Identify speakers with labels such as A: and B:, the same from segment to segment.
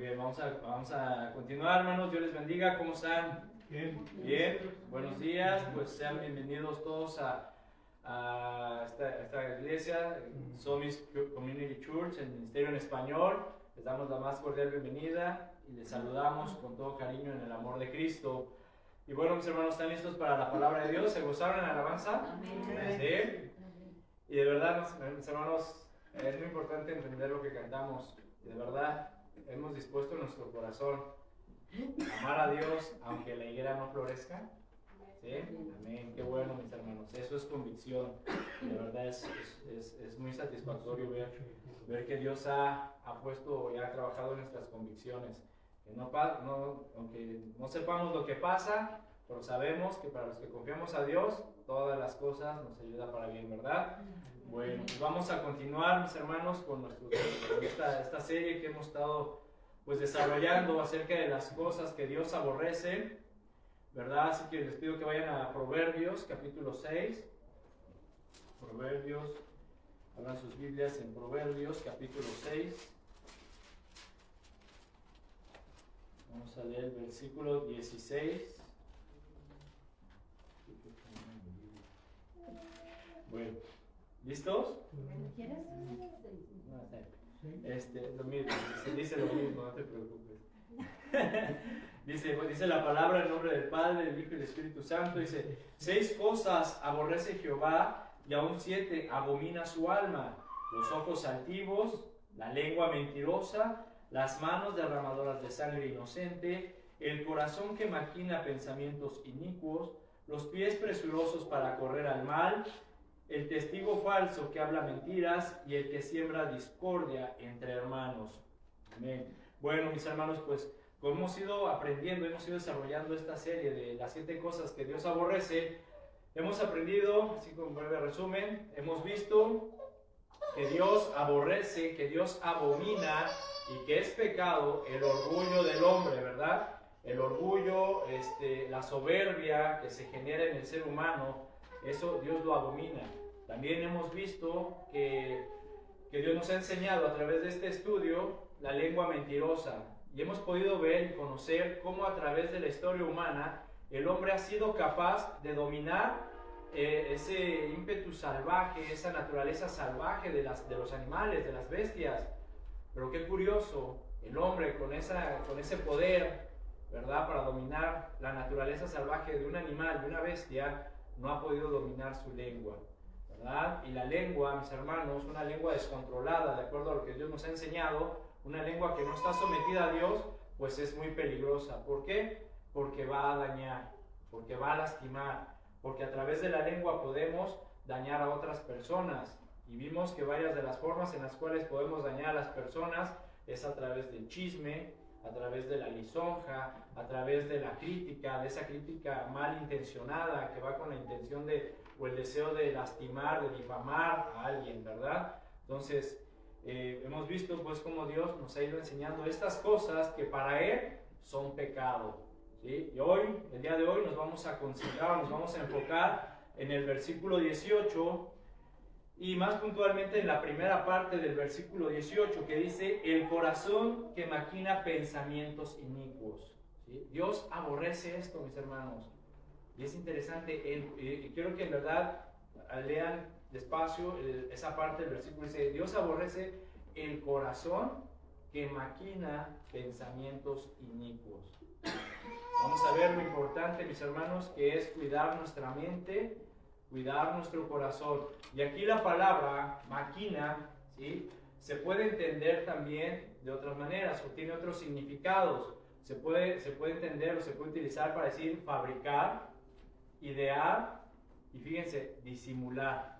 A: Bien, vamos a continuar, hermanos. Dios les bendiga. ¿Cómo están?
B: Bien.
A: Bien. Buenos días. Pues sean bienvenidos todos a esta iglesia, Somis Community Church, el ministerio en español. Les damos la más cordial bienvenida y les saludamos con todo cariño en el amor de Cristo. Y bueno, mis hermanos, ¿están listos para la palabra de Dios? ¿Se gozaron en la alabanza?
C: Amén.
A: ¿Sí? Y de verdad, mis hermanos, es muy importante entender lo que cantamos. Y de verdad, hemos dispuesto nuestro corazón a amar a Dios aunque la higuera no florezca. ¿Sí? Amén. Qué bueno, mis hermanos. Eso es convicción. De verdad es muy satisfactorio ver que Dios ha puesto y ha trabajado en nuestras convicciones. Que aunque no sepamos lo que pasa, pero sabemos que para los que confiamos a Dios, todas las cosas nos ayudan para bien, ¿verdad? Bueno, pues vamos a continuar, mis hermanos, con esta serie que hemos estado pues desarrollando acerca de las cosas que Dios aborrece, ¿verdad? Así que les pido que vayan a Proverbios, capítulo 6. Proverbios, abran sus Biblias en Proverbios, capítulo 6. Vamos a leer el versículo 16. Bueno, ¿listos?
C: ¿Quieres?
A: Lo mismo, se dice lo mismo, no te preocupes. dice la palabra en nombre del Padre, del Hijo y del Espíritu Santo. Dice: 6 cosas aborrece Jehová, y aún 7 abomina su alma: los ojos altivos, la lengua mentirosa, las manos derramadoras de sangre inocente, el corazón que maquina pensamientos inicuos, los pies presurosos para correr al mal, el testigo falso que habla mentiras y el que siembra discordia entre hermanos. Amén. Bueno, mis hermanos, pues como hemos ido aprendiendo, hemos ido desarrollando esta serie de las 7 cosas que Dios aborrece, hemos aprendido, así como un breve resumen, hemos visto que Dios aborrece, que Dios abomina y que es pecado el orgullo del hombre, ¿verdad? El orgullo, la soberbia que se genera en el ser humano, eso Dios lo abomina. También hemos visto que Dios nos ha enseñado a través de este estudio la lengua mentirosa. Y hemos podido ver y conocer cómo a través de la historia humana el hombre ha sido capaz de dominar ese ímpetu salvaje, esa naturaleza salvaje de los animales, de las bestias. Pero qué curioso, el hombre con ese poder, ¿verdad?, para dominar la naturaleza salvaje de un animal, de una bestia, no ha podido dominar su lengua, ¿verdad? Y la lengua, mis hermanos, una lengua descontrolada, de acuerdo a lo que Dios nos ha enseñado, una lengua que no está sometida a Dios, pues es muy peligrosa. ¿Por qué? Porque va a dañar, porque va a lastimar, porque a través de la lengua podemos dañar a otras personas. Y vimos que varias de las formas en las cuales podemos dañar a las personas es a través del chisme, a través de la lisonja, a través de la crítica, de esa crítica malintencionada que va con la intención o el deseo de lastimar, de difamar a alguien, ¿verdad? Entonces, hemos visto pues cómo Dios nos ha ido enseñando estas cosas que para Él son pecado, ¿sí? Y hoy, el día de hoy, nos vamos a concentrar, nos vamos a enfocar en el versículo 18 y más puntualmente en la primera parte del versículo 18 que dice: el corazón que maquina pensamientos inicuos. ¿Sí? Dios aborrece esto, mis hermanos. Y es interesante, quiero que en verdad lean despacio esa parte del versículo. Dice: Dios aborrece el corazón que maquina pensamientos inicuos. Vamos a ver lo importante, mis hermanos, que es cuidar nuestra mente, cuidar nuestro corazón. Y aquí la palabra maquina, ¿sí?, se puede entender también de otras maneras o tiene otros significados. Se puede entender o se puede utilizar para decir fabricar, idear y fíjense, disimular.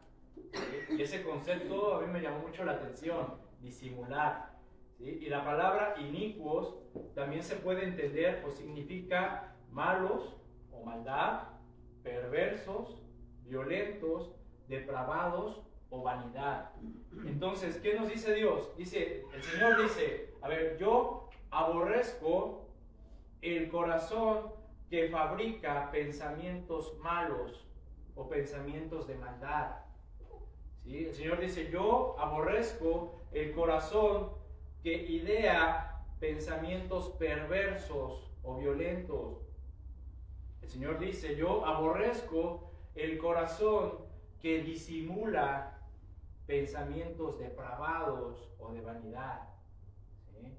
A: ¿Sí? Y ese concepto a mí me llamó mucho la atención, disimular. ¿Sí? Y la palabra inicuos también se puede entender o significa malos o maldad, perversos, violentos, depravados o vanidad. Entonces, ¿qué nos dice Dios? El Señor dice: a ver, yo aborrezco el corazón que fabrica pensamientos malos o pensamientos de maldad. ¿Sí? El Señor dice: yo aborrezco el corazón que idea pensamientos perversos o violentos. El Señor dice, yo aborrezco el corazón que disimula pensamientos depravados o de vanidad. ¿Sí?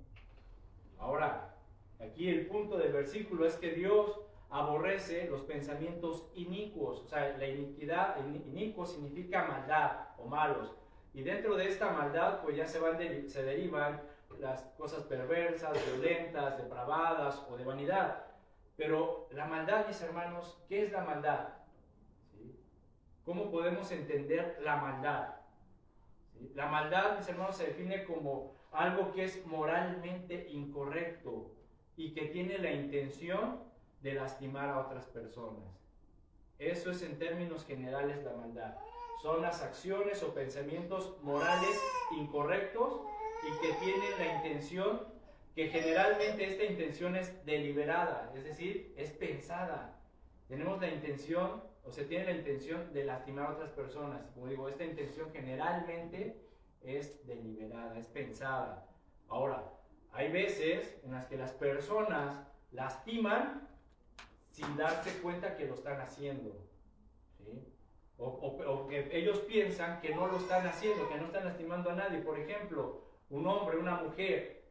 A: Ahora, aquí el punto del versículo es que Dios aborrece los pensamientos inicuos. O sea, la iniquidad, inicuo significa maldad o malos. Y dentro de esta maldad, pues ya se derivan las cosas perversas, violentas, depravadas o de vanidad. Pero la maldad, mis hermanos, ¿qué es la maldad? ¿Sí? ¿Cómo podemos entender la maldad? ¿Sí? La maldad, mis hermanos, se define como algo que es moralmente incorrecto y que tiene la intención de lastimar a otras personas. Eso es en términos generales la maldad. Son las acciones o pensamientos morales incorrectos y que tienen la intención, que generalmente esta intención es deliberada, es decir, es pensada. Tenemos la intención, o se tiene la intención de lastimar a otras personas. Como digo, esta intención generalmente es deliberada, es pensada. Ahora, hay veces en las que las personas lastiman sin darse cuenta que lo están haciendo. ¿Sí? O que ellos piensan que no lo están haciendo, que no están lastimando a nadie. Por ejemplo, un hombre, una mujer,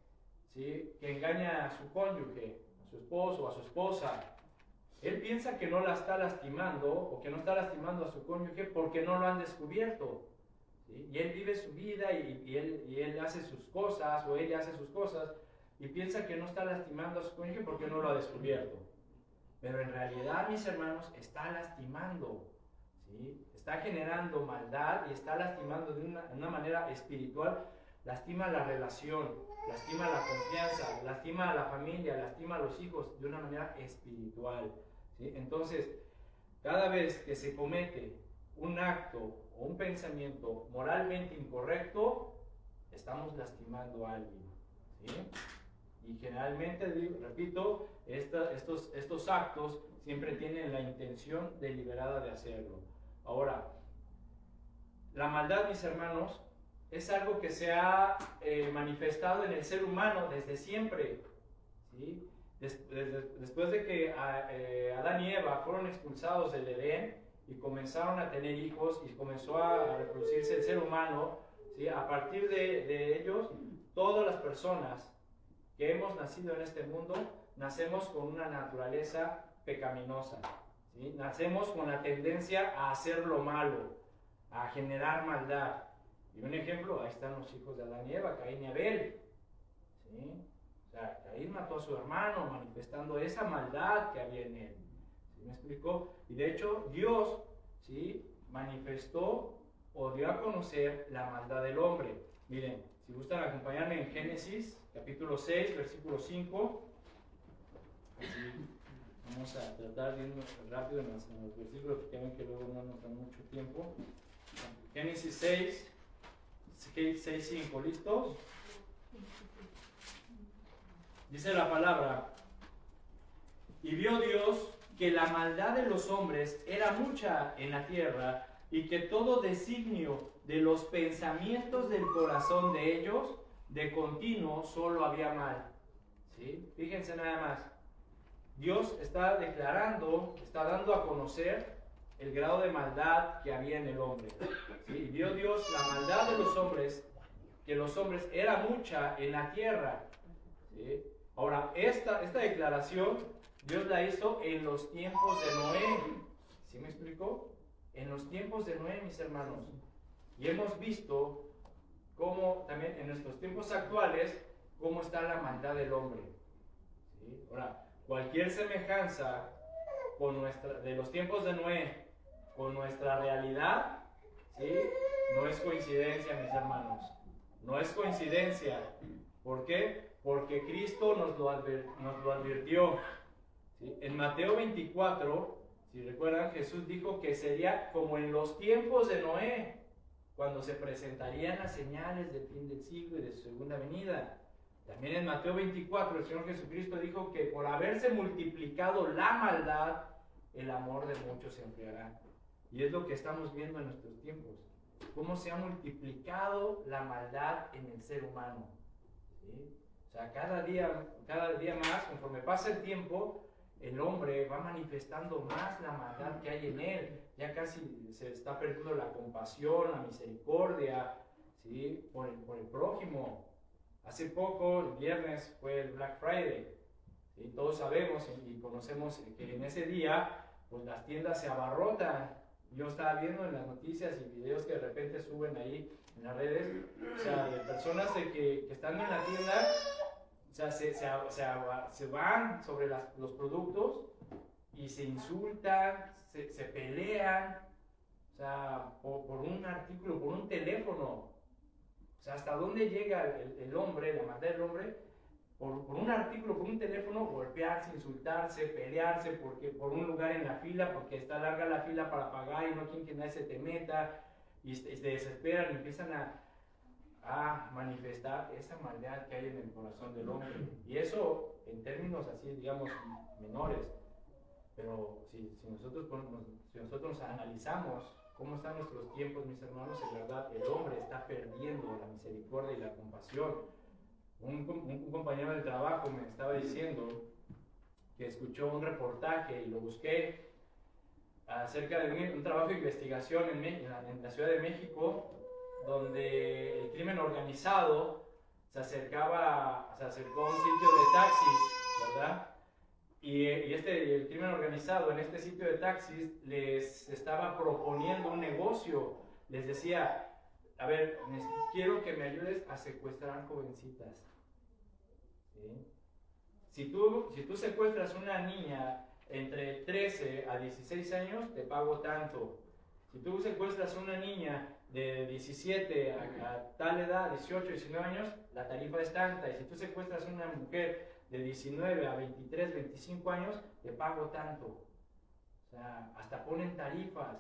A: ¿sí?, que engaña a su cónyuge, a su esposo o a su esposa. Él piensa que no la está lastimando o que no está lastimando a su cónyuge porque no lo han descubierto. ¿Sí? Y él vive su vida y él hace sus cosas o ella hace sus cosas y piensa que no está lastimando a su cónyuge porque no lo ha descubierto. Pero en realidad, mis hermanos, está lastimando. ¿Sí? Está generando maldad y está lastimando de una manera espiritual. Lastima la relación, lastima la confianza, lastima a la familia, lastima a los hijos de una manera espiritual. ¿Sí? Entonces, cada vez que se comete un acto o un pensamiento moralmente incorrecto, estamos lastimando a alguien. ¿Sí? Y generalmente, repito, estos actos siempre tienen la intención deliberada de hacerlo. Ahora, la maldad, mis hermanos, es algo que se ha manifestado en el ser humano desde siempre. ¿Sí? Después de que Adán y Eva fueron expulsados del Edén y comenzaron a tener hijos y comenzó a reproducirse el ser humano, ¿sí?, a partir de ellos, todas las personas que hemos nacido en este mundo, nacemos con una naturaleza pecaminosa. ¿Sí? Nacemos con la tendencia a hacer lo malo, a generar maldad. Y un ejemplo, ahí están los hijos de Adán y Eva, Caín y Abel. ¿Sí? O sea, Caín mató a su hermano, manifestando esa maldad que había en él. ¿Sí me explicó? Y de hecho, Dios, ¿sí?, manifestó o dio a conocer la maldad del hombre. Miren, si gustan acompañarme en Génesis, capítulo 6, versículo 5. Así, vamos a tratar de ir rápido en los versículos porque ven que luego no nos dan mucho tiempo. Génesis 6, 5, ¿listos? Dice la palabra: y vio Dios que la maldad de los hombres era mucha en la tierra, y que todo designio de los pensamientos del corazón de ellos, de continuo solo había mal. ¿Sí? Fíjense nada más. Dios está declarando, está dando a conocer el grado de maldad que había en el hombre. ¿Sí? Y vio Dios la maldad de los hombres, que los hombres era mucha en la tierra. ¿Sí? Ahora, esta declaración Dios la hizo en los tiempos de Noé. ¿Sí me explicó? En los tiempos de Noé, mis hermanos. Y hemos visto cómo también en nuestros tiempos actuales, cómo está la maldad del hombre. ¿Sí? Ahora, cualquier semejanza de los tiempos de Noé con nuestra realidad, ¿sí?, no es coincidencia, mis hermanos. No es coincidencia. ¿Por qué? Porque Cristo nos lo advirtió. ¿Sí? En Mateo 24, si recuerdan, Jesús dijo que sería como en los tiempos de Noé, cuando se presentarían las señales del fin del siglo y de su segunda venida. También en Mateo 24, el Señor Jesucristo dijo que por haberse multiplicado la maldad, el amor de muchos se enfriará. Y es lo que estamos viendo en nuestros tiempos. Cómo se ha multiplicado la maldad en el ser humano. ¿Sí? O sea, cada día más, conforme pasa el tiempo, el hombre va manifestando más la maldad que hay en él. Ya casi se está perdiendo la compasión, la misericordia, ¿sí? por el prójimo. Hace poco, el viernes, fue el Black Friday. ¿Sí? Todos sabemos y conocemos que en ese día, pues las tiendas se abarrotan. Yo estaba viendo en las noticias y videos que de repente suben ahí en las redes, o sea, de personas que están en la tienda, o sea, se van sobre los productos y se insultan, se pelean, o sea, por un artículo, por un teléfono. O sea, ¿hasta dónde llega el hombre, la maldad del hombre? Por un artículo, por un teléfono, golpearse, insultarse, pelearse por un lugar en la fila, porque está larga la fila para pagar y no quieren que nadie se te meta, y se desesperan y empiezan a manifestar esa maldad que hay en el corazón del hombre. Y eso en términos así, digamos, menores. Pero si nosotros nos analizamos cómo están nuestros tiempos, mis hermanos, en verdad el hombre está perdiendo la misericordia y la compasión. Un compañero de trabajo me estaba diciendo que escuchó un reportaje y lo busqué acerca de un trabajo de investigación en la Ciudad de México, donde el crimen organizado se acercó a un sitio de taxis, ¿verdad? Y el crimen organizado en este sitio de taxis les estaba proponiendo un negocio. Les decía, a ver, quiero que me ayudes a secuestrar jovencitas. ¿Sí? Si tú secuestras una niña entre 13 a 16 años, te pago tanto. Si tú secuestras una niña de 17 a tal edad, 18, 19 años, la tarifa es tanta. Y si tú secuestras una mujer de 19 a 23, 25 años, te pago tanto. O sea, hasta ponen tarifas.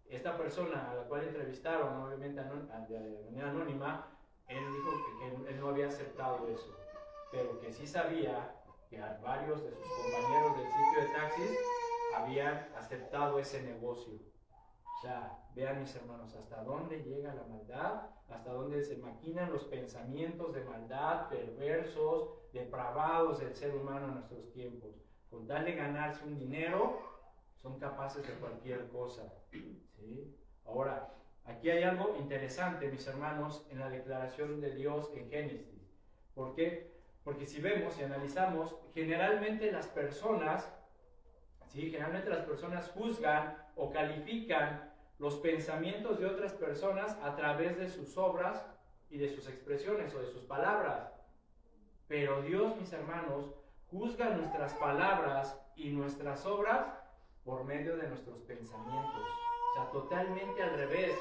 A: Esta persona a la cual entrevistaron, obviamente de manera anónima, él dijo que él no había aceptado eso, pero que sí sabía que a varios de sus compañeros del sitio de taxis habían aceptado ese negocio. O sea, vean mis hermanos, hasta dónde llega la maldad, hasta dónde se maquinan los pensamientos de maldad, perversos, depravados del ser humano en nuestros tiempos. Con tal de ganarse un dinero, son capaces de cualquier cosa. ¿Sí? Ahora, aquí hay algo interesante, mis hermanos, en la declaración de Dios en Génesis. ¿Por qué? Porque si vemos y analizamos, generalmente las personas juzgan o califican los pensamientos de otras personas a través de sus obras y de sus expresiones o de sus palabras. Pero Dios, mis hermanos, juzga nuestras palabras y nuestras obras por medio de nuestros pensamientos. O sea, totalmente al revés.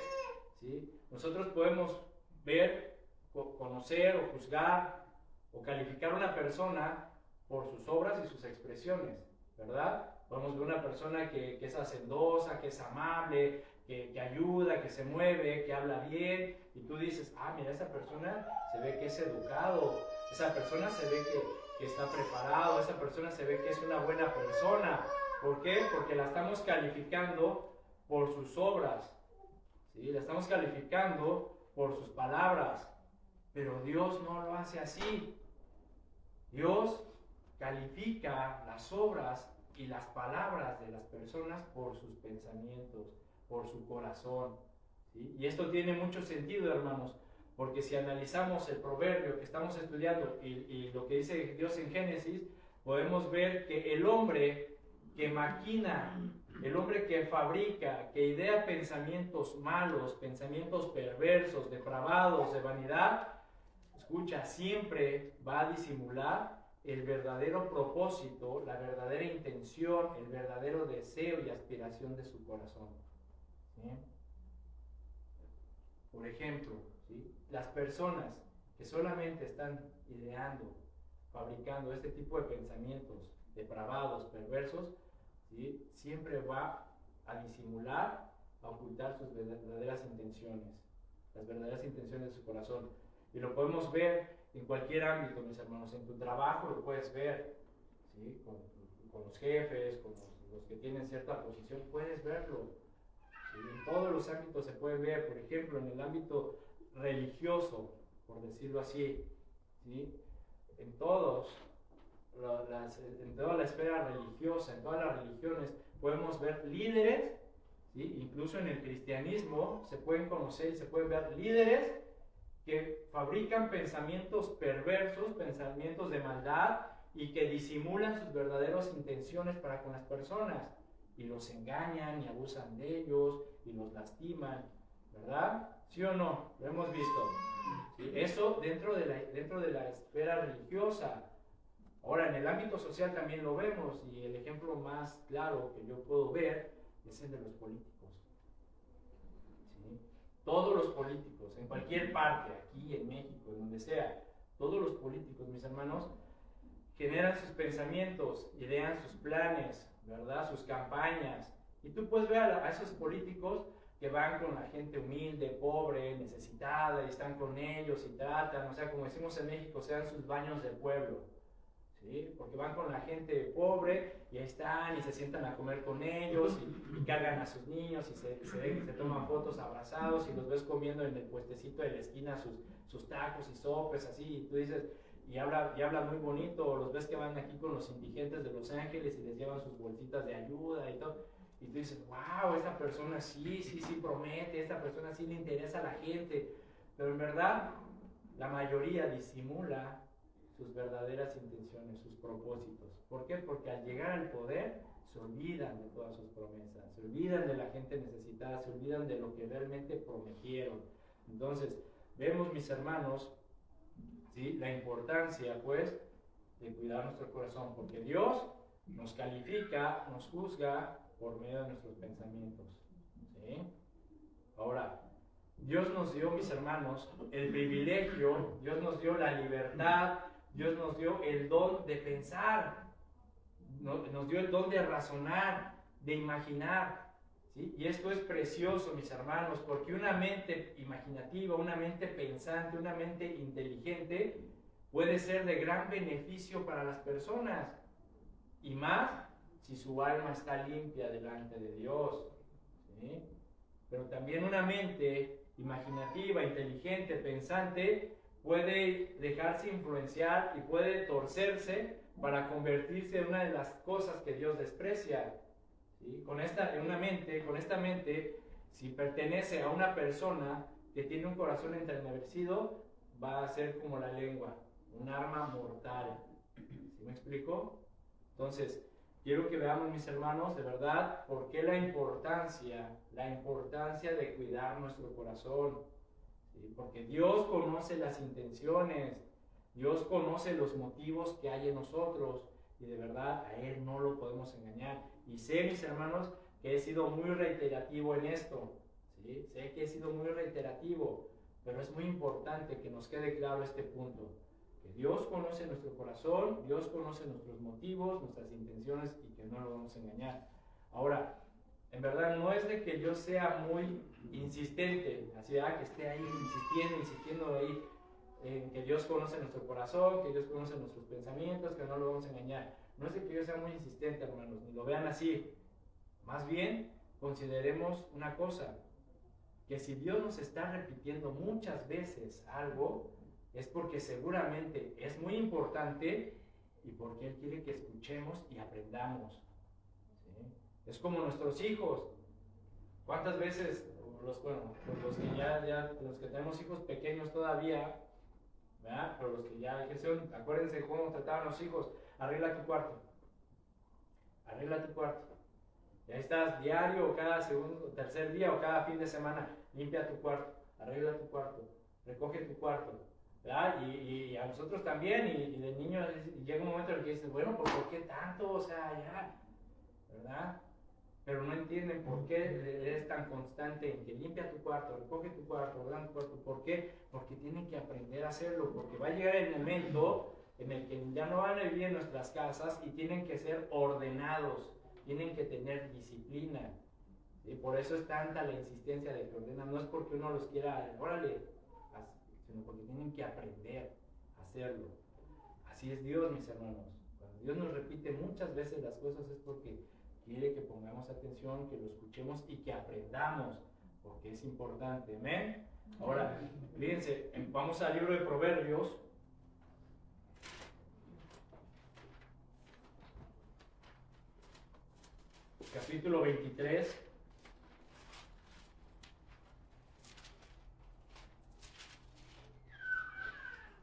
A: ¿Sí? Nosotros podemos ver, conocer o juzgar o calificar a una persona por sus obras y sus expresiones, ¿verdad? Podemos ver una persona que es hacendosa, que es amable, que ayuda, que se mueve, que habla bien, y tú dices, mira, esa persona se ve que es educado, esa persona se ve que está preparado, esa persona se ve que es una buena persona. ¿Por qué? Porque la estamos calificando por sus obras, ¿sí? La estamos calificando por sus palabras, pero Dios no lo hace así. Dios califica las obras y las palabras de las personas por sus pensamientos, por su corazón. ¿Sí? Y esto tiene mucho sentido, hermanos, porque si analizamos el proverbio que estamos estudiando y lo que dice Dios en Génesis, podemos ver que el hombre que maquina, el hombre que fabrica, que idea pensamientos malos, pensamientos perversos, depravados, de vanidad, escucha, siempre va a disimular el verdadero propósito, la verdadera intención, el verdadero deseo y aspiración de su corazón. ¿Sí? Por ejemplo, ¿sí? Las personas que solamente están ideando, fabricando este tipo de pensamientos depravados, perversos, ¿sí? Siempre va a disimular, a ocultar sus verdaderas intenciones, las verdaderas intenciones de su corazón. Y lo podemos ver en cualquier ámbito, mis hermanos. En tu trabajo lo puedes ver, ¿sí? Con los jefes, con los que tienen cierta posición, puedes verlo. ¿Sí? En todos los ámbitos se puede ver, por ejemplo, en el ámbito religioso, por decirlo así, ¿sí? en en toda la esfera religiosa, en todas las religiones, podemos ver líderes, ¿sí? Incluso en el cristianismo se pueden conocer y se pueden ver líderes que fabrican pensamientos perversos, pensamientos de maldad y que disimulan sus verdaderas intenciones para con las personas y los engañan y abusan de ellos y los lastiman, ¿verdad? ¿Sí o no? Lo hemos visto. ¿Sí? Eso dentro de la esfera religiosa. Ahora, en el ámbito social también lo vemos, y el ejemplo más claro que yo puedo ver es el de los políticos. ¿Sí? Todos los políticos, en cualquier parte, aquí en México, en donde sea, todos los políticos, mis hermanos, generan sus pensamientos, idean sus planes, ¿verdad? Sus campañas. Y tú puedes ver a esos políticos que van con la gente humilde, pobre, necesitada, y están con ellos y tratan, o sea, como decimos en México, sean sus baños de pueblo. ¿Sí? Porque van con la gente pobre y ahí están y se sientan a comer con ellos y cargan a sus niños y se toman fotos abrazados y los ves comiendo en el puestecito de la esquina sus tacos y sopes así, y tú dices, y habla muy bonito, o los ves que van aquí con los indigentes de Los Ángeles y les llevan sus bolsitas de ayuda y todo, y tú dices, wow, esta persona sí promete, esta persona sí le interesa a la gente, pero en verdad la mayoría disimula sus verdaderas intenciones, sus propósitos. ¿Por qué? Porque al llegar al poder se olvidan de todas sus promesas, se olvidan de la gente necesitada, se olvidan de lo que realmente prometieron. Entonces, vemos, mis hermanos, ¿sí?, la importancia, pues, de cuidar nuestro corazón, porque Dios nos califica, nos juzga por medio de nuestros pensamientos. ¿Sí? Ahora, Dios nos dio, mis hermanos, el privilegio, Dios nos dio la libertad, Dios nos dio el don de pensar, nos dio el don de razonar, de imaginar, ¿sí? Y esto es precioso, mis hermanos, porque una mente imaginativa, una mente pensante, una mente inteligente puede ser de gran beneficio para las personas, y más si su alma está limpia delante de Dios, ¿sí? Pero también una mente imaginativa, inteligente, pensante, puede dejarse influenciar y puede torcerse para convertirse en una de las cosas que Dios desprecia. ¿Sí? Con esta mente, si pertenece a una persona que tiene un corazón entenebrecido, va a ser como la lengua, un arma mortal. ¿Sí me explico? Entonces, quiero que veamos, mis hermanos, de verdad, por qué la importancia de cuidar nuestro corazón. ¿Sí? Porque Dios conoce las intenciones, Dios conoce los motivos que hay en nosotros, y de verdad a Él no lo podemos engañar. Y sé, mis hermanos, que he sido muy reiterativo en esto, ¿sí? Sé que he sido muy reiterativo, pero es muy importante que nos quede claro este punto, que Dios conoce nuestro corazón, Dios conoce nuestros motivos, nuestras intenciones, y que no lo vamos a engañar. Ahora, en verdad no es de que yo sea muy insistente, así que esté ahí insistiendo ahí, en que Dios conoce nuestro corazón, que Dios conoce nuestros pensamientos, que no lo vamos a engañar. No es de que yo sea muy insistente, hermanos, ni lo vean así. Más bien, consideremos una cosa, que si Dios nos está repitiendo muchas veces algo, es porque seguramente es muy importante y porque Él quiere que escuchemos y aprendamos. ¿Sí? Es como nuestros hijos. ¿Cuántas veces, los que tenemos hijos pequeños todavía, ¿verdad? Pero los que ya ejercieron, acuérdense cómo trataban los hijos, arregla tu cuarto. Y ahí estás diario, o cada segundo, tercer día, o cada fin de semana, limpia tu cuarto, arregla tu cuarto, recoge tu cuarto, ¿verdad? Y a nosotros también, y de niño llega un momento en el que dices, bueno, pues ¿por qué tanto? O sea, ya, ¿verdad? Pero no entienden por qué eres tan constante en que limpia tu cuarto, recoge tu cuarto, ordena tu cuarto. ¿Por qué? Porque tienen que aprender a hacerlo, porque va a llegar el momento en el que ya no van a vivir en nuestras casas y tienen que ser ordenados, tienen que tener disciplina. Y por eso es tanta la insistencia de que ordenan, no es porque uno los quiera, órale, sino porque tienen que aprender a hacerlo. Así es Dios, mis hermanos. Cuando Dios nos repite muchas veces las cosas es porque quiere que pongamos atención, que lo escuchemos y que aprendamos, porque es importante. ¿Amén? Ahora, fíjense, vamos al libro de Proverbios. capítulo 23.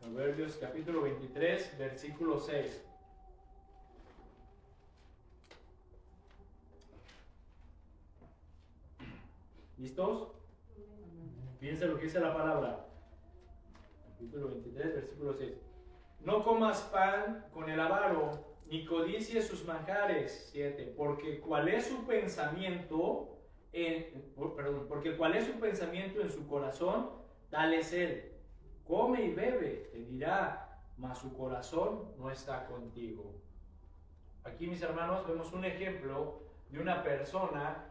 A: Proverbios capítulo 23, versículo 6. ¿Listos? Fíjense lo que dice la palabra. Capítulo 23, versículo 6. No comas pan con el avaro, ni codicies sus manjares. 7. Porque cuál es su pensamiento porque cuál es su pensamiento en su corazón, tal es él. Come y bebe, te dirá, mas su corazón no está contigo. Aquí, mis hermanos, vemos un ejemplo de una persona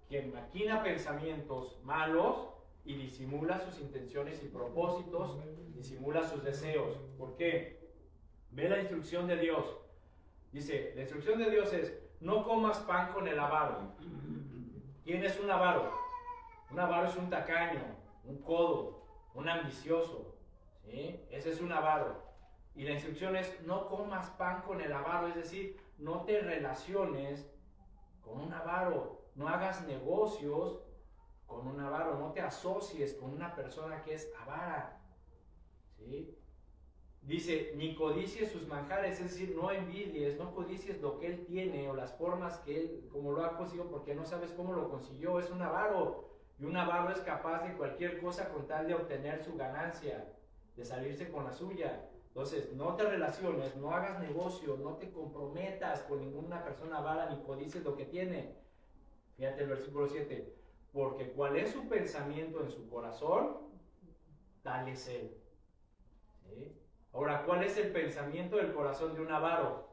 A: que maquina pensamientos malos y disimula sus intenciones y propósitos, disimula sus deseos. ¿Por qué? Ve la instrucción de Dios. Dice, la instrucción de Dios es, no comas pan con el avaro. ¿Quién es un avaro? Un avaro es un tacaño, un codo, un ambicioso. ¿Sí? Ese es un avaro. Y la instrucción es, no comas pan con el avaro, es decir, no te relaciones con un avaro, no hagas negocios con un avaro, no te asocies con una persona que es avara. ¿Sí? Dice, ni codicies sus manjares, es decir, no envidies, no codicies lo que él tiene o las formas que él, como lo ha conseguido, porque no sabes cómo lo consiguió, es un avaro. Y un avaro es capaz de cualquier cosa con tal de obtener su ganancia, de salirse con la suya. Entonces, no te relaciones, no hagas negocio, no te comprometas con ninguna persona avara, ni codicies lo que tiene. Fíjate el versículo 7. Porque cuál es su pensamiento en su corazón, tal es él. ¿Sí? Ahora, ¿cuál es el pensamiento del corazón de un avaro?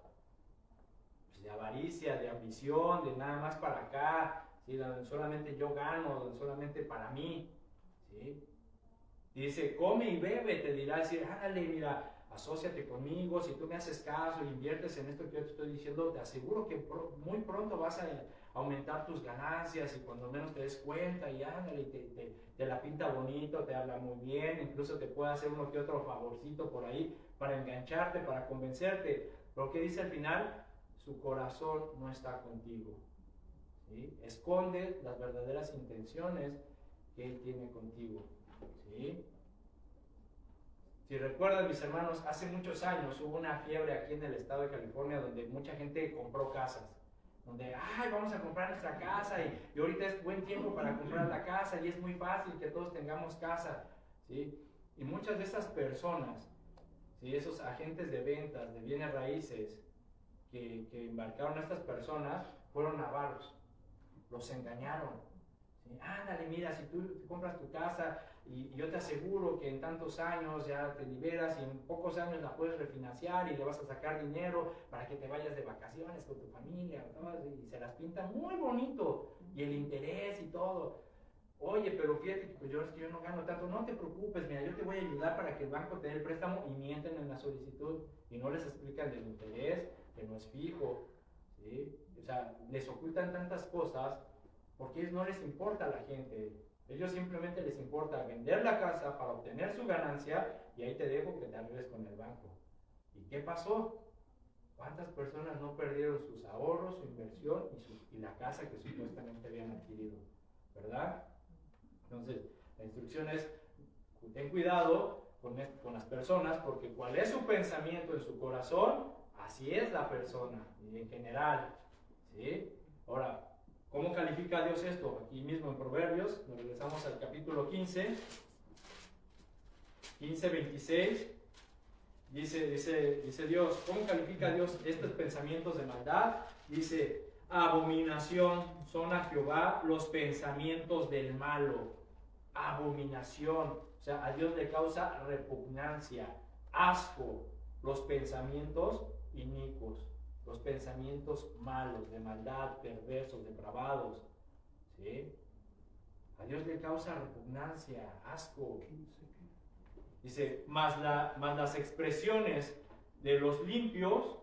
A: Pues de avaricia, de ambición, de nada más para acá, ¿sí? Donde solamente yo gano, donde solamente para mí. ¿Sí? Dice, come y bebe, te dirá, decir, ándale, mira, asóciate conmigo, si tú me haces caso y inviertes en esto que yo te estoy diciendo, te aseguro que muy pronto vas a aumentar tus ganancias y cuando menos te des cuenta y ándale, te la pinta bonito, te habla muy bien, incluso te puede hacer uno que otro favorcito por ahí para engancharte, para convencerte. Pero ¿qué dice al final? Su corazón no está contigo. ¿Sí? Esconde las verdaderas intenciones que él tiene contigo. ¿Sí? Si recuerdan, mis hermanos, hace muchos años hubo una fiebre aquí en el estado de California donde mucha gente compró casas. Donde, ay, vamos a comprar nuestra casa y ahorita es buen tiempo para comprar la casa y es muy fácil que todos tengamos casa. ¿Sí? Y muchas de esas personas, ¿sí? Esos agentes de ventas de bienes raíces que embarcaron a estas personas fueron avaros. Los engañaron. ¿Sí? Ándale, mira, si tú compras tu casa y yo te aseguro que en tantos años ya te liberas y en pocos años la puedes refinanciar y le vas a sacar dinero para que te vayas de vacaciones con tu familia, ¿no? Y se las pinta muy bonito y el interés y todo. Oye, pero fíjate que pues es que yo no gano tanto, no te preocupes, mira, yo te voy a ayudar para que el banco te dé el préstamo y mienten en la solicitud y no les explican del interés, que no es fijo, ¿sí? O sea, les ocultan tantas cosas porque a ellos no les importa a la gente. Ellos simplemente les importa vender la casa para obtener su ganancia y ahí te dejo que te arregles con el banco. ¿Y qué pasó? ¿Cuántas personas no perdieron sus ahorros, su inversión y la casa que supuestamente habían adquirido? ¿Verdad? Entonces, la instrucción es, ten cuidado con las personas porque cuál es su pensamiento en su corazón, así es la persona, y en general. ¿Sí? Ahora, ¿cómo califica Dios esto? Aquí mismo en Proverbios, nos regresamos al capítulo 15, 26, dice Dios, ¿cómo califica Dios estos pensamientos de maldad? Dice, abominación son a Jehová los pensamientos del malo, abominación, o sea, a Dios le causa repugnancia, asco, los pensamientos inicuos. Los pensamientos malos, de maldad, perversos, depravados. ¿Sí? A Dios le causa repugnancia, asco. Dice, mas las expresiones de los limpios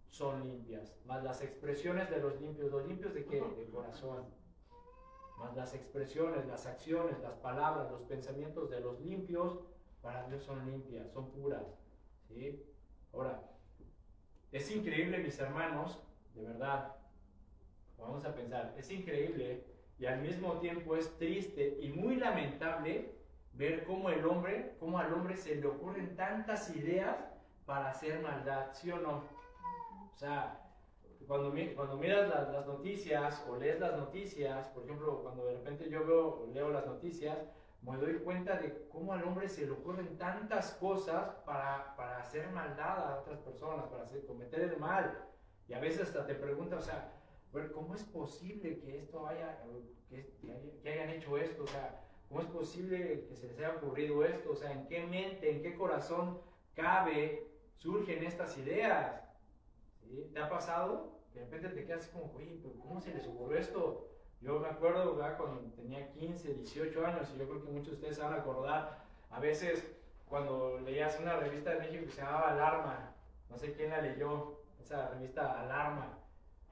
A: son limpias. Mas las expresiones de ¿los limpios de qué? De corazón. Mas las expresiones, las acciones, las palabras, los pensamientos de los limpios, para Dios son limpias, son puras. ¿Sí? Ahora, es increíble, mis hermanos, de verdad, vamos a pensar, es increíble y al mismo tiempo es triste y muy lamentable ver cómo al hombre se le ocurren tantas ideas para hacer maldad, ¿sí o no? O sea, cuando miras las noticias o lees las noticias, por ejemplo, cuando de repente yo leo las noticias, me doy cuenta de cómo al hombre se le ocurren tantas cosas para hacer maldad a otras personas, para cometer el mal. Y a veces hasta te preguntas, o sea, ¿cómo es posible que esto que hayan hecho esto? O sea, ¿cómo es posible que se les haya ocurrido esto? O sea, ¿en qué mente, en qué corazón surgen estas ideas? ¿Sí? ¿Te ha pasado? De repente te quedas como, oye, pero ¿cómo se les ocurrió esto? Yo me acuerdo, ¿verdad? Cuando tenía 15, 18 años, y yo creo que muchos de ustedes se van a acordar, a veces cuando leías una revista de México que se llamaba Alarma, no sé quién la leyó, esa revista Alarma,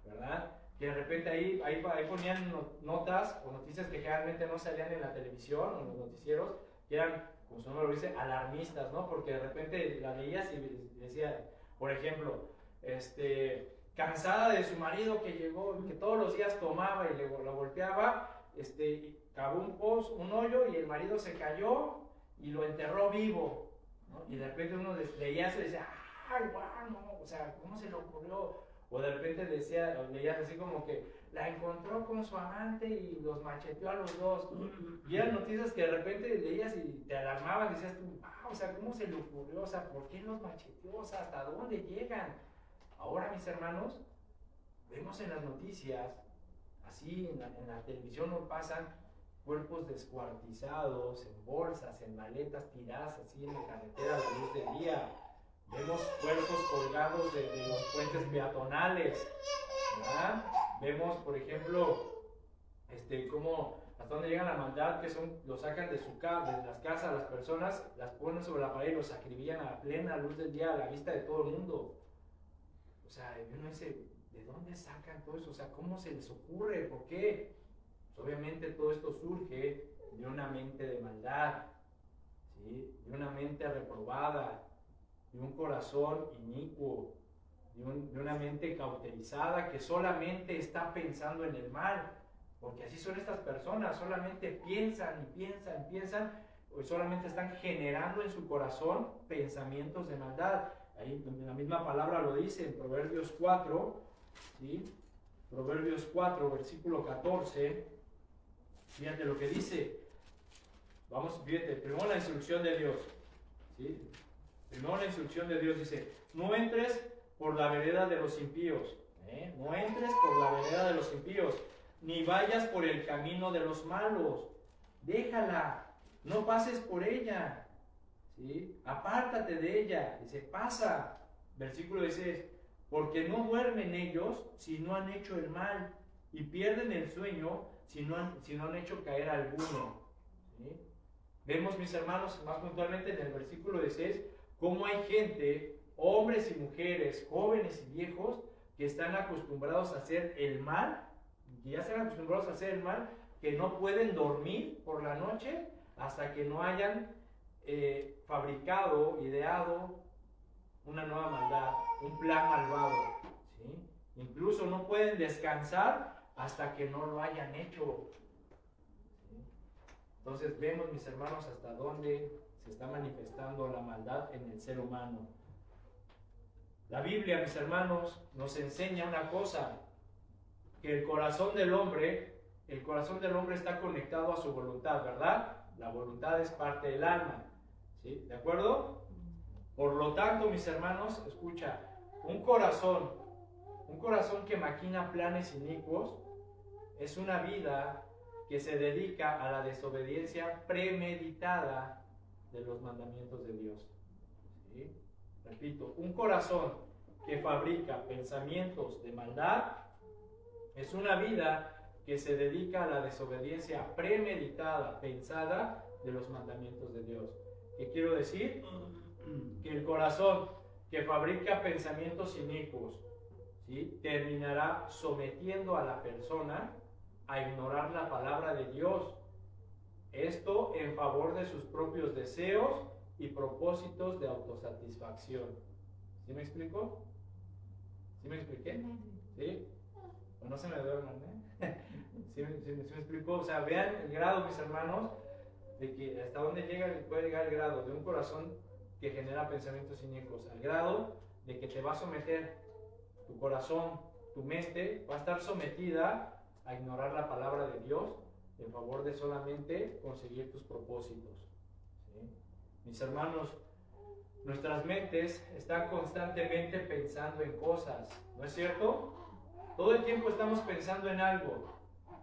A: ¿verdad? Que de repente ahí ponían notas o noticias que generalmente no salían en la televisión o en los noticieros, que eran, como su nombre lo dice, alarmistas, ¿no? Porque de repente la leías y decía, por ejemplo, cansada de su marido que llegó, que todos los días tomaba y lo golpeaba, cavó un hoyo y el marido se cayó y lo enterró vivo, ¿no? Y de repente uno leía eso y decía, ¡ay, guau, no! O sea, ¿cómo se le ocurrió? O de repente leías así como que la encontró con su amante y los macheteó a los dos. Y eran noticias que de repente leías y te alarmaban, decías tú, o sea, ¿cómo se le ocurrió? O sea, ¿por qué los macheteó? O sea, ¿hasta dónde llegan? Ahora, mis hermanos, vemos en las noticias, así en la televisión nos pasan cuerpos descuartizados, en bolsas, en maletas tiradas así en la carretera a la luz del día. Vemos cuerpos colgados de los puentes peatonales, ¿verdad? Vemos, por ejemplo, cómo hasta dónde llega la maldad, que lo sacan de las casas, las personas, las ponen sobre la pared y los acribillan a plena luz del día, a la vista de todo el mundo. O sea, uno dice, ¿de dónde sacan todo eso? O sea, ¿cómo se les ocurre? ¿Por qué? Pues obviamente todo esto surge de una mente de maldad, ¿sí? De una mente reprobada, de un corazón inicuo, de una mente cauterizada que solamente está pensando en el mal, porque así son estas personas, solamente piensan y piensan y piensan, o solamente están generando en su corazón pensamientos de maldad. Ahí la misma palabra lo dice en Proverbios 4, ¿sí? Proverbios 4, versículo 14, fíjate lo que dice. Vamos, fíjate, primero la instrucción de Dios, ¿sí? Primero la instrucción de Dios dice, no entres por la vereda de los impíos, no entres por la vereda de los impíos, ni vayas por el camino de los malos, déjala, no pases por ella, ¿sí? Apártate de ella, dice, pasa, versículo 16, porque no duermen ellos si no han hecho el mal, y pierden el sueño si no han hecho caer alguno, ¿sí? Vemos, mis hermanos, más puntualmente en el versículo 16, cómo hay gente, hombres y mujeres, jóvenes y viejos, que están acostumbrados a hacer el mal, que ya están acostumbrados a hacer el mal, que no pueden dormir por la noche hasta que no hayan fabricado, ideado una nueva maldad, un plan malvado, ¿sí? Incluso no pueden descansar hasta que no lo hayan hecho, ¿sí? Entonces vemos, mis hermanos, hasta dónde se está manifestando la maldad en el ser humano. La Biblia, mis hermanos, nos enseña una cosa, que el corazón del hombre está conectado a su voluntad, ¿verdad? La voluntad es parte del alma, ¿sí? ¿De acuerdo? Por lo tanto, mis hermanos, escucha, un corazón que maquina planes inicuos es una vida que se dedica a la desobediencia premeditada de los mandamientos de Dios, ¿sí? Repito, un corazón que fabrica pensamientos de maldad es una vida que se dedica a la desobediencia premeditada, pensada de los mandamientos de Dios. ¿Qué quiero decir? Que el corazón que fabrica pensamientos inicuos, ¿sí?, terminará sometiendo a la persona a ignorar la palabra de Dios. Esto en favor de sus propios deseos y propósitos de autosatisfacción. ¿Sí me explico? ¿Sí me expliqué? ¿Sí? no se me duerman, ¿eh? ¿Sí me explicó? O sea, vean el grado, mis hermanos, de que hasta dónde puede llegar el grado de un corazón que genera pensamientos inicuos, al grado de que te va a someter tu corazón, tu mente, va a estar sometida a ignorar la palabra de Dios en favor de solamente conseguir tus propósitos. ¿Sí? Mis hermanos, nuestras mentes están constantemente pensando en cosas, ¿no es cierto? Todo el tiempo estamos pensando en algo.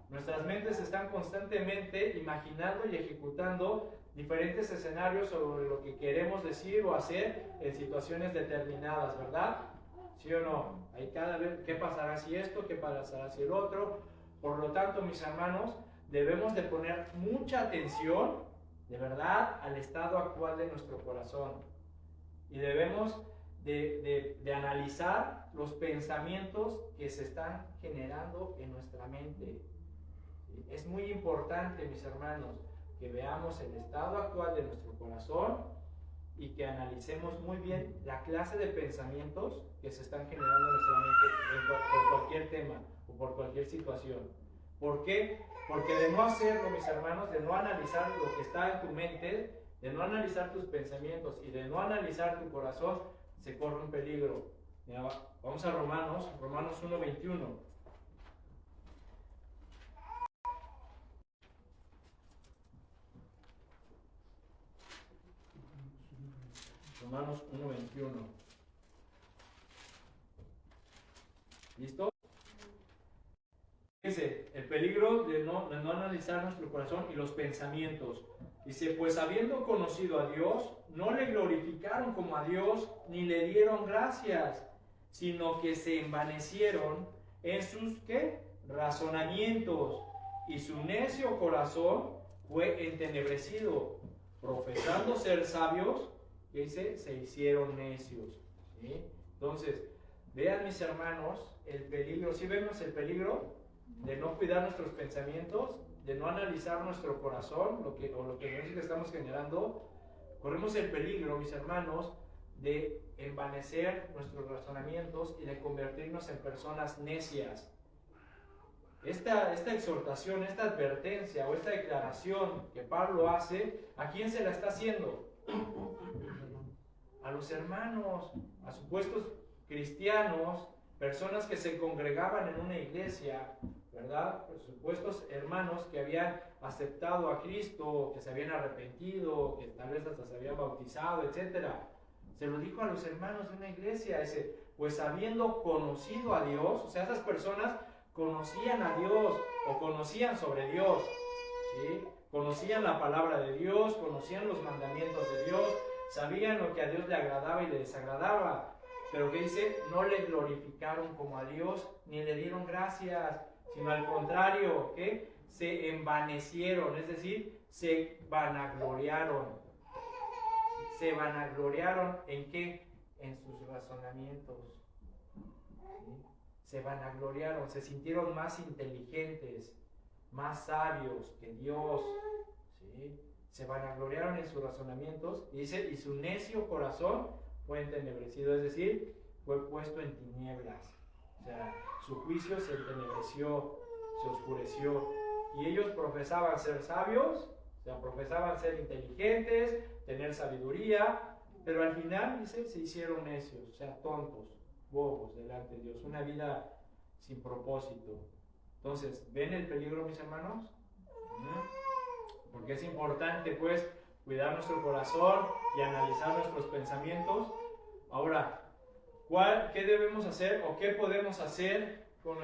A: Nuestras mentes están constantemente imaginando y ejecutando diferentes escenarios sobre lo que queremos decir o hacer en situaciones determinadas, ¿verdad? ¿Sí o no? Hay cada vez, ¿qué pasará si esto? ¿Qué pasará si el otro? Por lo tanto, mis hermanos, debemos de poner mucha atención, de verdad, al estado actual de nuestro corazón. Y debemos de analizar los pensamientos que se están generando en nuestra mente. Es muy importante, mis hermanos, que veamos el estado actual de nuestro corazón y que analicemos muy bien la clase de pensamientos que se están generando en nuestra mente por cualquier tema o por cualquier situación. ¿Por qué? Porque de no hacerlo, mis hermanos, de no analizar lo que está en tu mente, de no analizar tus pensamientos y de no analizar tu corazón, se corre un peligro. Mira, vamos a Romanos 1:21. Romanos 1:21. ¿Listo? Dice, el peligro de no analizar nuestro corazón y los pensamientos. Dice, pues habiendo conocido a Dios, no le glorificaron como a Dios, ni le dieron gracias, sino que se envanecieron en sus, ¿qué? Razonamientos, y su necio corazón fue entenebrecido, profesando ser sabios, que dice, se hicieron necios. ¿Sí? Entonces, vean, mis hermanos, el peligro. ¿Sí vemos el peligro de no cuidar nuestros pensamientos, de no analizar nuestro corazón, lo que estamos generando? Corremos el peligro, mis hermanos, de envanecer nuestros razonamientos y de convertirnos en personas necias. Esta exhortación, esta advertencia o esta declaración que Pablo hace, ¿a quién se la está haciendo? A los hermanos, a supuestos cristianos, personas que se congregaban en una iglesia, ¿verdad? Por supuestos hermanos que habían aceptado a Cristo, que se habían arrepentido, que tal vez hasta se habían bautizado, etc. Se lo dijo a los hermanos de una iglesia, dice, pues habiendo conocido a Dios, o sea, esas personas conocían a Dios o conocían sobre Dios, ¿sí? Conocían la palabra de Dios, conocían los mandamientos de Dios, sabían lo que a Dios le agradaba y le desagradaba, pero que dice, no le glorificaron como a Dios, ni le dieron gracias, sino al contrario, que se envanecieron, es decir, se vanagloriaron. ¿Se vanagloriaron en qué? En sus razonamientos. ¿Sí? Se vanagloriaron, se sintieron más inteligentes, más sabios que Dios. ¿Sí? Se vanagloriaron en sus razonamientos, y dice, y su necio corazón fue entenebrecido, es decir, fue puesto en tinieblas. O sea, su juicio se entenebreció, se oscureció. Y ellos profesaban ser sabios, o sea, profesaban ser inteligentes, tener sabiduría, pero al final, dice, se hicieron necios, o sea, tontos, bobos delante de Dios, una vida sin propósito. Entonces, ¿ven el peligro, mis hermanos? Porque es importante, pues, cuidar nuestro corazón y analizar nuestros pensamientos. Ahora, ¿qué debemos hacer o qué podemos hacer con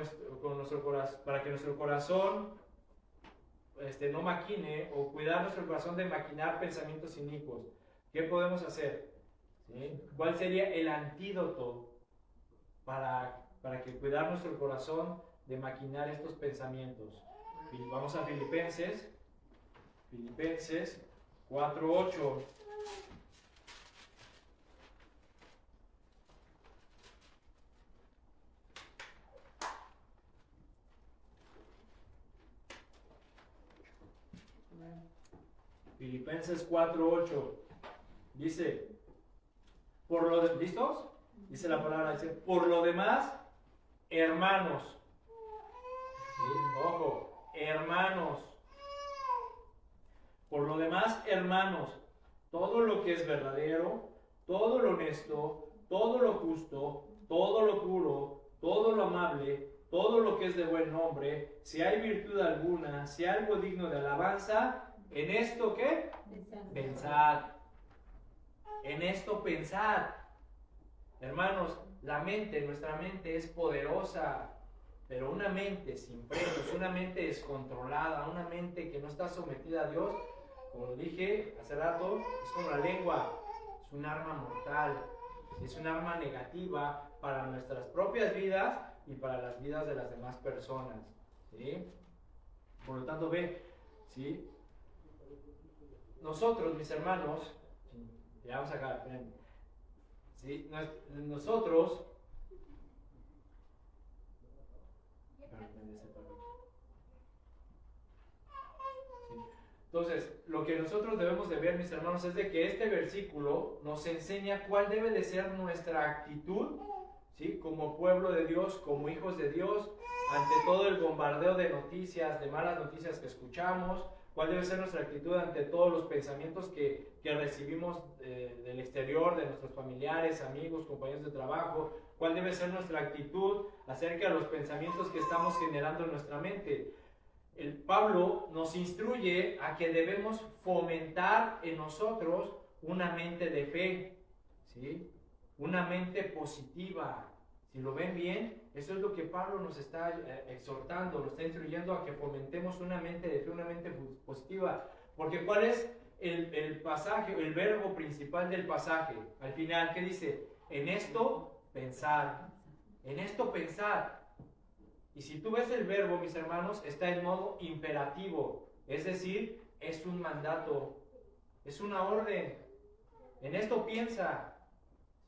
A: nuestro corazón para que nuestro corazón no maquine, o cuidar nuestro corazón de maquinar pensamientos inicuos? ¿Qué podemos hacer? ¿Sí? ¿Cuál sería el antídoto para que cuidar nuestro corazón de maquinar estos pensamientos? Vamos a Filipenses 4:8. Filipenses 4:8 dice, ¿listos? Dice la palabra, dice, por lo demás, hermanos, Ojo, hermanos. Por lo demás, hermanos, todo lo que es verdadero, todo lo honesto, todo lo justo, todo lo puro, todo lo amable, todo lo que es de buen nombre, si hay virtud alguna, si hay algo digno de alabanza, ¿en esto qué? Pensad. En esto pensad. Hermanos, nuestra mente es poderosa, pero una mente sin frenos, una mente descontrolada, una mente que no está sometida a Dios, como lo dije hace rato, es como la lengua, es un arma mortal, es un arma negativa para nuestras propias vidas y para las vidas de las demás personas, ¿sí? Por lo tanto, ve, ¿sí? Nosotros, mis hermanos, ya vamos acá, ven, ¿sí? Nosotros, entonces, lo que nosotros debemos de ver, mis hermanos, es de que este versículo nos enseña cuál debe de ser nuestra actitud, ¿sí? Como pueblo de Dios, como hijos de Dios, ante todo el bombardeo de noticias, de malas noticias que escuchamos, cuál debe ser nuestra actitud ante todos los pensamientos que recibimos del exterior, de nuestros familiares, amigos, compañeros de trabajo, cuál debe ser nuestra actitud acerca de los pensamientos que estamos generando en nuestra mente. El Pablo nos instruye a que debemos fomentar en nosotros una mente de fe, ¿sí? Una mente positiva. Si lo ven bien, eso es lo que Pablo nos está exhortando, nos está instruyendo a que fomentemos una mente de fe, una mente positiva. Porque ¿cuál es el pasaje, el verbo principal del pasaje? Al final, ¿qué dice? En esto pensar. En esto pensar. Y si tú ves el verbo, mis hermanos, está en modo imperativo, es decir, es un mandato, es una orden. En esto piensa,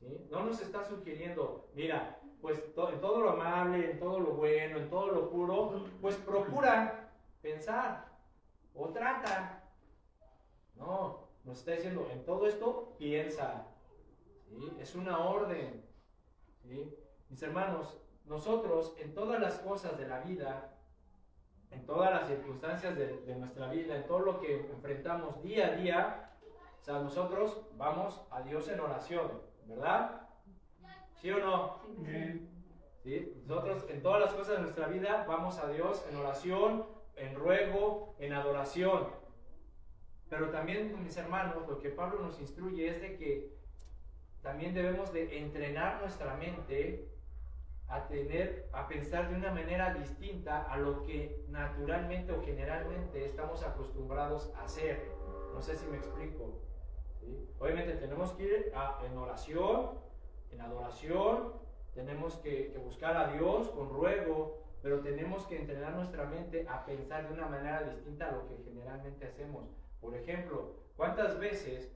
A: ¿sí? No nos está sugiriendo, mira, pues en todo lo amable, en todo lo bueno, en todo lo puro, pues procura pensar o trata. No, nos está diciendo, en todo esto piensa, ¿sí? Es una orden, ¿sí? Mis hermanos, nosotros en todas las cosas de la vida, en todas las circunstancias de nuestra vida, en todo lo que enfrentamos día a día, o sea, nosotros vamos a Dios en oración, ¿verdad? ¿Sí o no? ¿Sí? Nosotros en todas las cosas de nuestra vida vamos a Dios en oración, en ruego, en adoración. Pero también, mis hermanos, lo que Pablo nos instruye es de que también debemos de entrenar nuestra mente a pensar de una manera distinta a lo que naturalmente o generalmente estamos acostumbrados a hacer. No sé si me explico, ¿sí? Obviamente tenemos que ir en oración, en adoración, tenemos que buscar a Dios con ruego, pero tenemos que entrenar nuestra mente a pensar de una manera distinta a lo que generalmente hacemos. Por ejemplo, ¿cuántas veces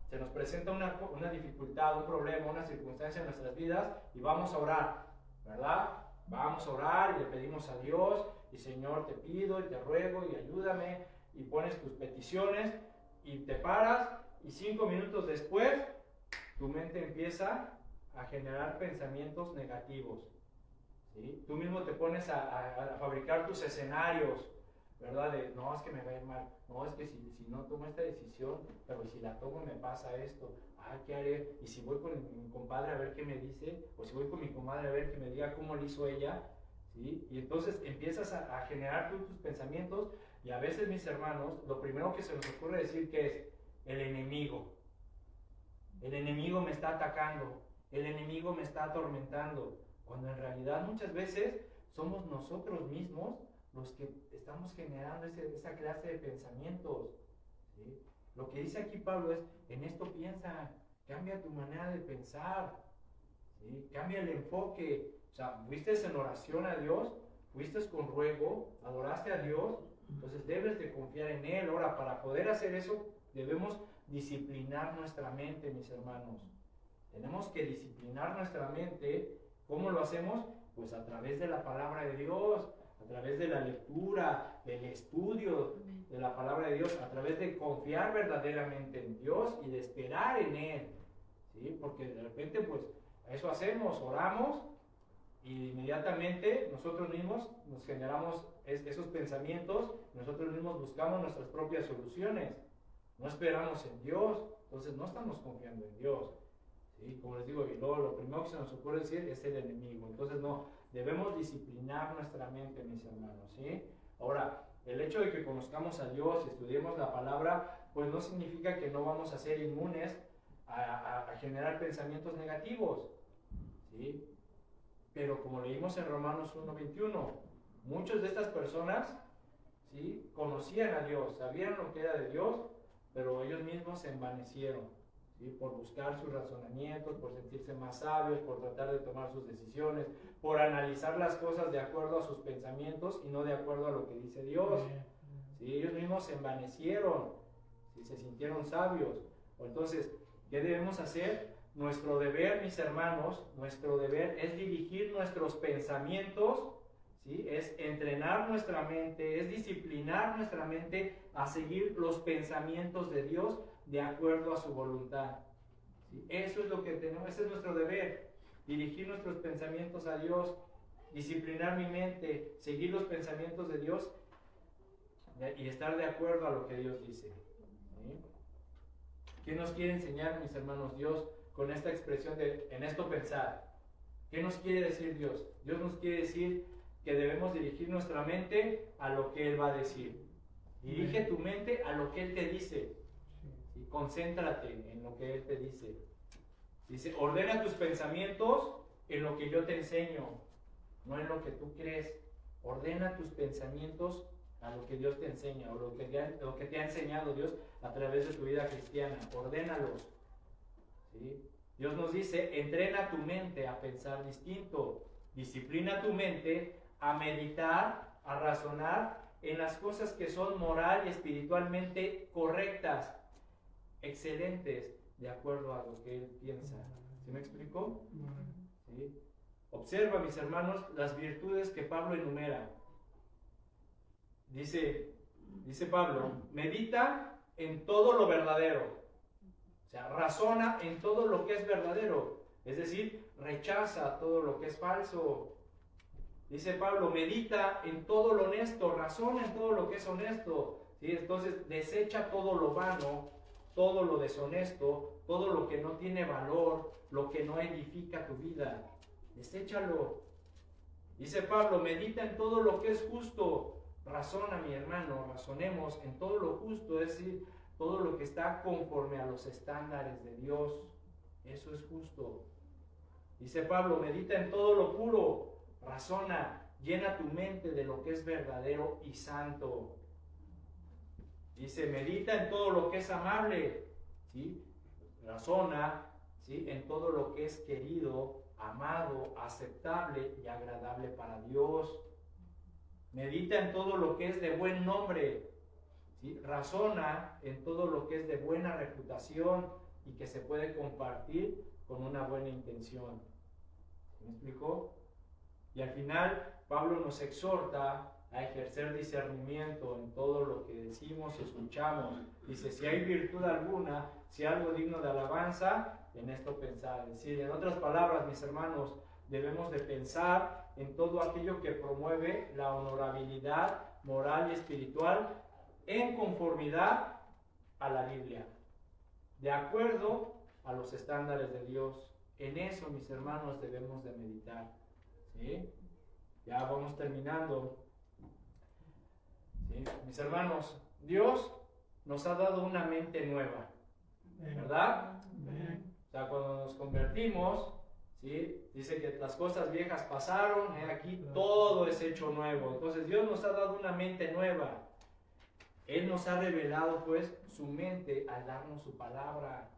A: se nos presenta una dificultad, un problema, una circunstancia en nuestras vidas y vamos a orar, ¿verdad? Vamos a orar y le pedimos a Dios y Señor, te pido y te ruego y ayúdame, y pones tus peticiones y te paras y 5 minutos después tu mente empieza a generar pensamientos negativos, ¿sí? Tú mismo te pones a fabricar tus escenarios, ¿verdad? De, no, es que me va a ir mal, no, es que si no tomo esta decisión, pero si la tomo me pasa esto, ¿qué haré? Y si voy con mi compadre a ver qué me dice, o si voy con mi comadre a ver que me diga cómo lo hizo ella, ¿sí? Y entonces empiezas a generar tus pensamientos, y a veces, mis hermanos, lo primero que se nos ocurre decir que es el enemigo. El enemigo me está atacando, el enemigo me está atormentando, cuando en realidad muchas veces somos nosotros mismos los que estamos generando esa clase de pensamientos, ¿sí? Lo que dice aquí Pablo es, en esto piensa, cambia tu manera de pensar, ¿sí? Cambia el enfoque. O sea, fuiste en oración a Dios, fuiste con ruego, adoraste a Dios, entonces debes de confiar en Él. Ahora, para poder hacer eso, debemos disciplinar nuestra mente, mis hermanos. Tenemos que disciplinar nuestra mente. ¿Cómo lo hacemos? Pues a través de la palabra de Dios, a través de la lectura, del estudio de la palabra de Dios, a través de confiar verdaderamente en Dios y de esperar en Él, ¿sí? Porque de repente, pues, eso hacemos, oramos, y inmediatamente nosotros mismos nos generamos esos pensamientos, nosotros mismos buscamos nuestras propias soluciones, no esperamos en Dios, entonces no estamos confiando en Dios. ¿Sí? Como les digo, y luego lo primero que se nos ocurre decir es el enemigo, entonces no, debemos disciplinar nuestra mente, mis hermanos, ¿sí? Ahora, el hecho de que conozcamos a Dios y estudiemos la palabra, pues no significa que no vamos a ser inmunes a generar pensamientos negativos, ¿sí? Pero como leímos en Romanos 1:21, muchas de estas personas, ¿sí?, conocían a Dios, sabían lo que era de Dios, pero ellos mismos se envanecieron, ¿sí?, por buscar sus razonamientos, por sentirse más sabios, por tratar de tomar sus decisiones, por analizar las cosas de acuerdo a sus pensamientos y no de acuerdo a lo que dice Dios. ¿Sí? Ellos mismos se envanecieron, ¿sí?, se sintieron sabios. Entonces, ¿qué debemos hacer? Nuestro deber, mis hermanos, nuestro deber es dirigir nuestros pensamientos, ¿sí?, es entrenar nuestra mente, es disciplinar nuestra mente a seguir los pensamientos de Dios de acuerdo a su voluntad. ¿Sí? Eso es lo que tenemos, ese es nuestro deber, dirigir nuestros pensamientos a Dios, disciplinar mi mente, seguir los pensamientos de Dios y estar de acuerdo a lo que Dios dice. ¿Sí? ¿Qué nos quiere enseñar, mis hermanos, Dios con esta expresión de en esto pensar? ¿Qué nos quiere decir Dios? Dios nos quiere decir que debemos dirigir nuestra mente a lo que Él va a decir. Dirige tu mente a lo que Él te dice. ¿Sí? Concéntrate en lo que Él te dice. Dice, ordena tus pensamientos en lo que yo te enseño, no en lo que tú crees. Ordena tus pensamientos a lo que Dios te enseña, o lo que te ha enseñado Dios a través de tu vida cristiana. Ordénalos. ¿Sí? Dios nos dice, entrena tu mente a pensar distinto. Disciplina tu mente a meditar, a razonar en las cosas que son moral y espiritualmente correctas, excelentes, de acuerdo a lo que Él piensa. ¿Sí me explicó? ¿Sí? Observa, mis hermanos, las virtudes que Pablo enumera. Dice Pablo, medita en todo lo verdadero. O sea, razona en todo lo que es verdadero. Es decir, rechaza todo lo que es falso. Dice Pablo, medita en todo lo honesto, razona en todo lo que es honesto. ¿Sí? Entonces, desecha todo lo vano, todo lo deshonesto, todo lo que no tiene valor, lo que no edifica tu vida. Deséchalo. Dice Pablo, medita en todo lo que es justo. Razona, mi hermano, razonemos en todo lo justo, es decir, todo lo que está conforme a los estándares de Dios. Eso es justo. Dice Pablo, medita en todo lo puro. Razona, llena tu mente de lo que es verdadero y santo. Dice, medita en todo lo que es amable. ¿Sí? Razona, ¿sí?, en todo lo que es querido, amado, aceptable y agradable para Dios. Medita en todo lo que es de buen nombre. ¿Sí? Razona en todo lo que es de buena reputación y que se puede compartir con una buena intención. ¿Me explicó? Y al final, Pablo nos exhorta a ejercer discernimiento en todo lo que decimos y escuchamos. Dice, si hay virtud alguna, si hay algo digno de alabanza, en esto pensar. Es decir, en otras palabras, mis hermanos, debemos de pensar en todo aquello que promueve la honorabilidad moral y espiritual en conformidad a la Biblia, de acuerdo a los estándares de Dios. En eso, mis hermanos, debemos de meditar. ¿Sí? Ya vamos terminando. ¿Sí? Mis hermanos, Dios nos ha dado una mente nueva, ¿verdad? O sea, cuando nos convertimos, ¿sí?, dice que las cosas viejas pasaron, aquí todo es hecho nuevo. Entonces Dios nos ha dado una mente nueva. Él nos ha revelado pues su mente al darnos su palabra.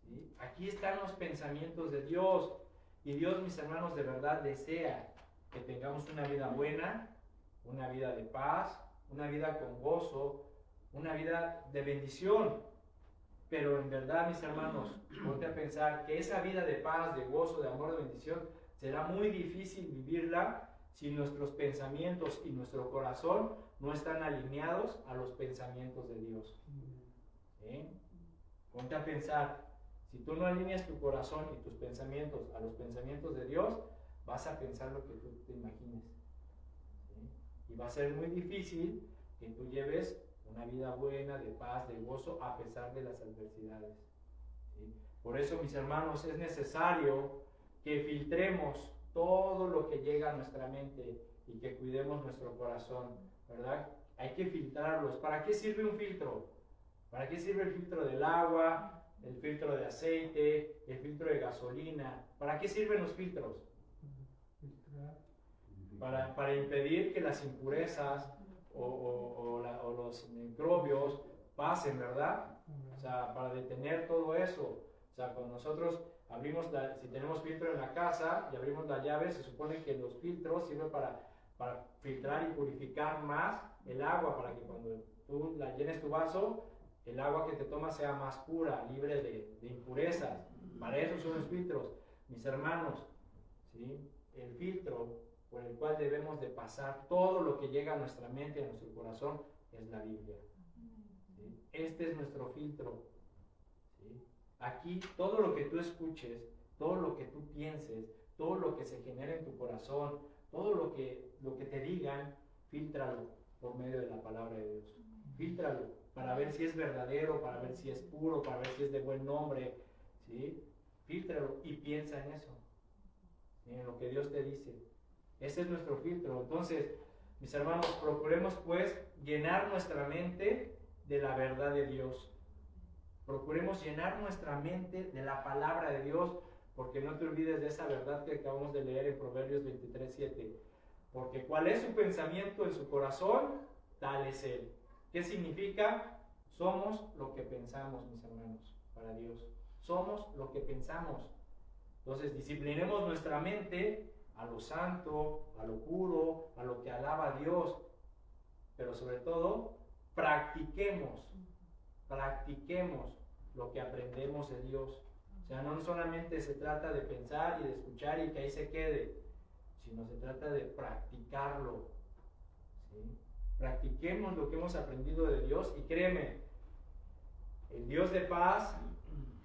A: ¿Sí? Aquí están los pensamientos de Dios. Y Dios, mis hermanos, de verdad desea que tengamos una vida buena, una vida de paz, una vida con gozo, una vida de bendición. Pero en verdad, mis hermanos, ponte a pensar que esa vida de paz, de gozo, de amor, de bendición, será muy difícil vivirla si nuestros pensamientos y nuestro corazón no están alineados a los pensamientos de Dios. ¿Sí? Ponte a pensar, si tú no alineas tu corazón y tus pensamientos a los pensamientos de Dios, vas a pensar lo que tú te imagines. ¿Sí? Y va a ser muy difícil que tú lleves una vida buena, de paz, de gozo, a pesar de las adversidades. ¿Sí? Por eso, mis hermanos, es necesario que filtremos todo lo que llega a nuestra mente y que cuidemos nuestro corazón, ¿verdad? Hay que filtrarlos. ¿Para qué sirve un filtro? ¿Para qué sirve el filtro del agua, el filtro de aceite, el filtro de gasolina? ¿Para qué sirven los filtros? Para impedir que las impurezas o los microbios pasen, ¿verdad? O sea, para detener todo eso. O sea, cuando nosotros abrimos si tenemos filtro en la casa y abrimos la llave, se supone que los filtros sirven para filtrar y purificar más el agua, para que cuando tú llenes tu vaso, el agua que te tomas sea más pura, libre de impurezas. Para eso son los filtros. Mis hermanos, ¿sí? El filtro por el cual debemos de pasar todo lo que llega a nuestra mente, a nuestro corazón, es la Biblia. ¿Sí? Este es nuestro filtro. ¿Sí? Aquí todo lo que tú escuches, todo lo que tú pienses, todo lo que se genera en tu corazón, todo lo que te digan, fíltralo por medio de la palabra de Dios. Fíltralo para ver si es verdadero, para ver si es puro, para ver si es de buen nombre. ¿Sí? Fíltralo y piensa en eso, ¿sí? En lo que Dios te dice. Ese es nuestro filtro. Entonces, mis hermanos, procuremos pues llenar nuestra mente de la verdad de Dios. Procuremos llenar nuestra mente de la palabra de Dios, porque no te olvides de esa verdad que acabamos de leer en Proverbios 23:7. Porque cuál es su pensamiento en su corazón, tal es él. ¿Qué significa? Somos lo que pensamos, mis hermanos, para Dios. Somos lo que pensamos. Entonces, disciplinemos nuestra mente a lo santo, a lo puro, a lo que alaba a Dios. Pero sobre todo, practiquemos lo que aprendemos de Dios. O sea, no solamente se trata de pensar y de escuchar y que ahí se quede, sino se trata de practicarlo. ¿Sí? Practiquemos lo que hemos aprendido de Dios y créeme, el Dios de paz,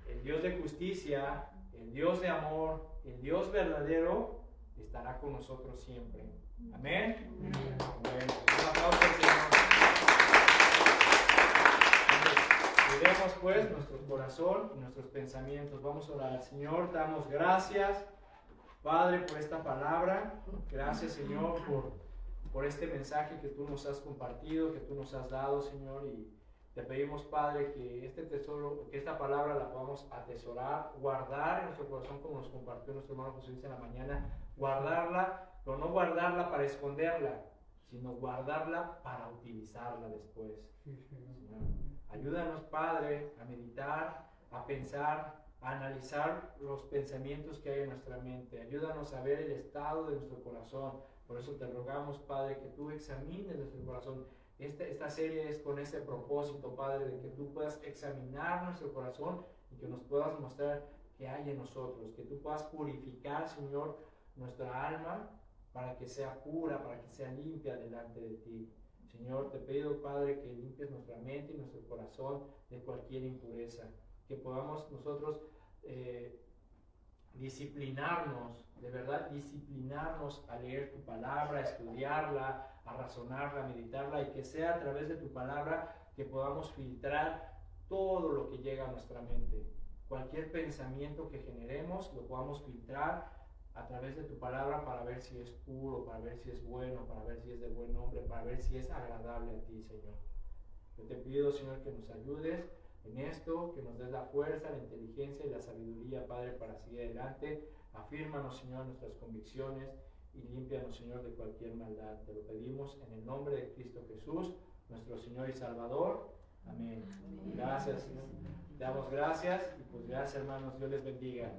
A: el Dios de justicia, el Dios de amor, el Dios verdadero estará con nosotros siempre. Amén. Bueno, un aplauso al Señor. Cuidemos pues nuestro corazón y nuestros pensamientos. Vamos a orar. Señor, te damos gracias, Padre, por esta palabra. Gracias, Señor, por este mensaje que tú nos has compartido, que tú nos has dado, Señor, y te pedimos, Padre, que este tesoro, que esta palabra la podamos atesorar, guardar en nuestro corazón, como nos compartió nuestro hermano José Luis en la mañana, guardarla, pero no guardarla para esconderla, sino guardarla para utilizarla después. Señor, ayúdanos, Padre, a meditar, a pensar, a analizar los pensamientos que hay en nuestra mente. Ayúdanos a ver el estado de nuestro corazón. Por eso te rogamos, Padre, que tú examines nuestro corazón. Esta serie es con ese propósito, Padre, de que tú puedas examinar nuestro corazón y que nos puedas mostrar qué hay en nosotros, que tú puedas purificar, Señor, nuestra alma para que sea pura, para que sea limpia delante de ti. Señor, te pido, Padre, que limpies nuestra mente y nuestro corazón de cualquier impureza, que podamos nosotros disciplinarnos, de verdad disciplinarnos a leer tu palabra, a estudiarla, a razonarla, a meditarla, y que sea a través de tu palabra que podamos filtrar todo lo que llega a nuestra mente. Cualquier pensamiento que generemos lo podamos filtrar a través de tu palabra para ver si es puro, para ver si es bueno, para ver si es de buen nombre, para ver si es agradable a ti, Señor. Yo te pido, Señor, que nos ayudes en esto, que nos des la fuerza, la inteligencia y la sabiduría, Padre, para seguir adelante. Afírmanos, Señor, nuestras convicciones y límpianos, Señor, de cualquier maldad. Te lo pedimos en el nombre de Cristo Jesús, nuestro Señor y Salvador. Amén. Gracias, Señor. Te damos gracias y pues gracias, hermanos. Dios les bendiga.